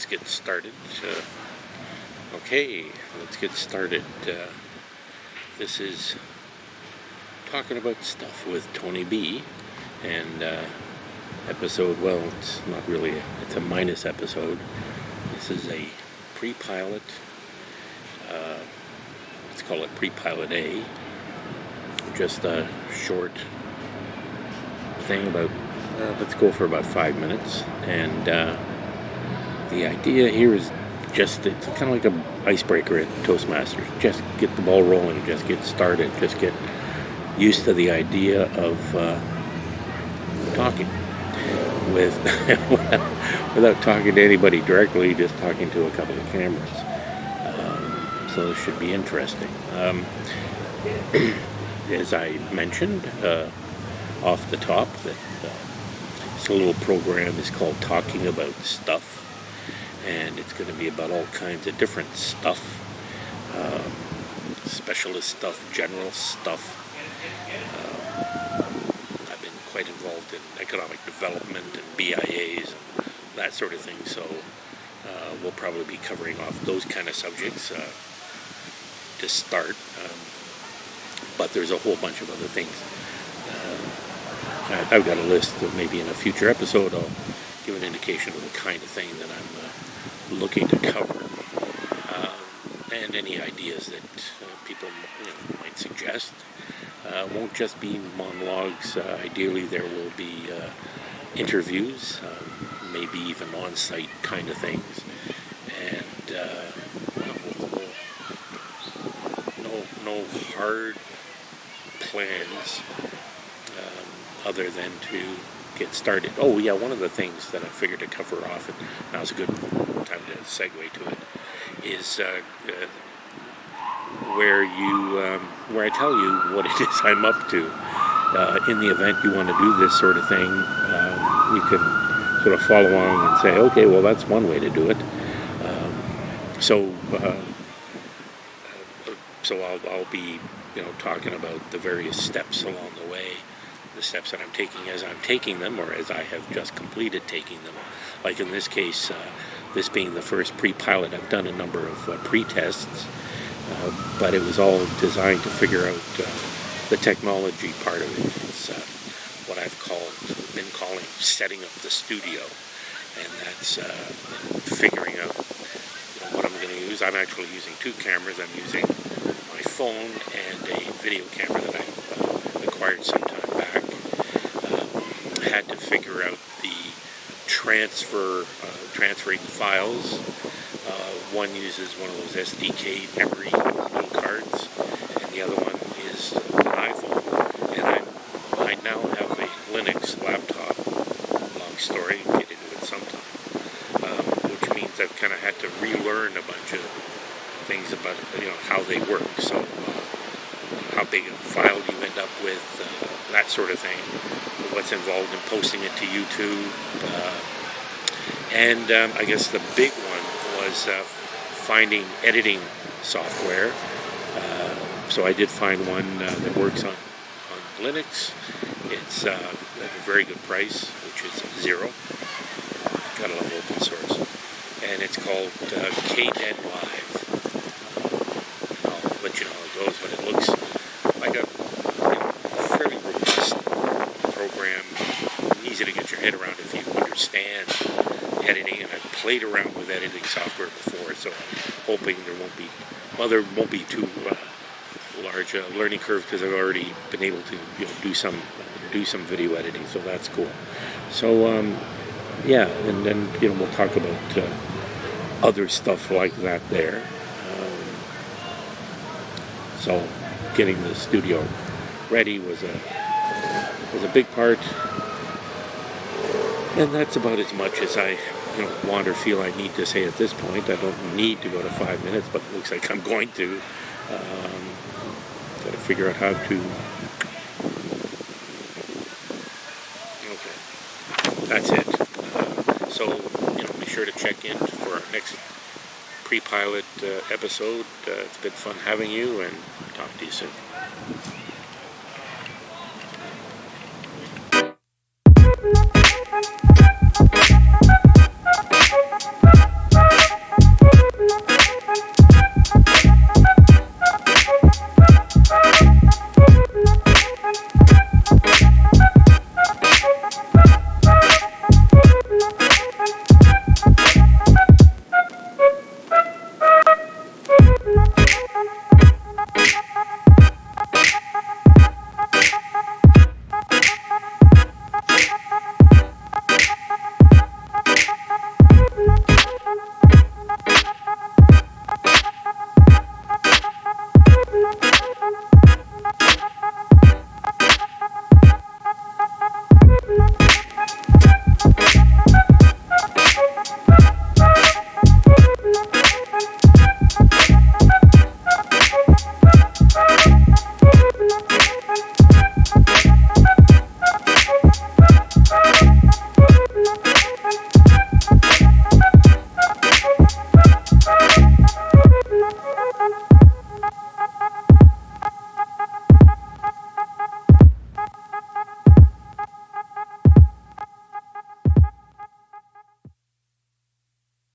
let's get started. Okay, let's get started. This is Talking About Stuff with Tony B. And episode, well, it's not really, it's a minus episode. This is a pre-pilot. Let's call it pre-pilot A. Just a short thing about, let's go for about 5 minutes. And the idea here is just, it's kind of like an icebreaker at Toastmasters. Just get the ball rolling, just get started, just get used to the idea of talking without talking to anybody directly, just talking to a couple of cameras. So this should be interesting. As I mentioned off the top, that this little program is called Talking About Stuff, and it's going to be about all kinds of different stuff, specialist stuff, general stuff. I've been quite involved in economic development and BIAs and that sort of thing, so we'll probably be covering off those kind of subjects to start, but there's a whole bunch of other things. I've got a list of, maybe in a future episode I'll give an indication of the kind of thing that I'm looking to cover, and any ideas that people might suggest. Won't just be monologues. Ideally there will be interviews, maybe even on-site kind of things, and no hard plans other than to get started. Oh yeah, one of the things that I figured to cover off, and now's a good time to segue to it, is where I tell you what it is I'm up to. In the event you want to do this sort of thing, you can sort of follow along and say, okay, well that's one way to do it. So I'll be talking about the various steps along the way, the steps that I'm taking as I'm taking them, or as I have just completed taking them. Like in this case, this being the first pre-pilot, I've done a number of pre-tests, but it was all designed to figure out the technology part of it. It's what I've been calling setting up the studio, and that's figuring out what I'm going to use. I'm actually using two cameras. I'm using my phone and a video camera that I acquired some time back. I had to figure out the transferring files. One uses one of those SDK memory little cards, and the other one is an iPhone. And I now have a Linux laptop. Long story, get into it sometime. Which means I've kind of had to relearn a bunch of things about how they work. So how big a file you end up with, that sort of thing. What's involved in posting it to YouTube. And I guess the big one was finding editing software. So I did find one that works on Linux. It's at a very good price, which is $0. Gotta love open source. And it's called KDEN Live. I'll let you know how it goes, but it looks like a fairly robust program, easy to get your head around if you understand editing, and I've played around with editing software before, so I'm hoping there won't be too large a learning curve, because I've already been able to do some video editing, so that's cool. So yeah, and then we'll talk about other stuff like that there. So getting the studio ready was a big part, and that's about as much as I want or feel I need to say at this point. I don't need to go to 5 minutes, but it looks like I'm going to. Got to figure out how to. Okay, that's it. So be sure to check in for our next pre-pilot episode. It's been fun having you, and talk to you soon.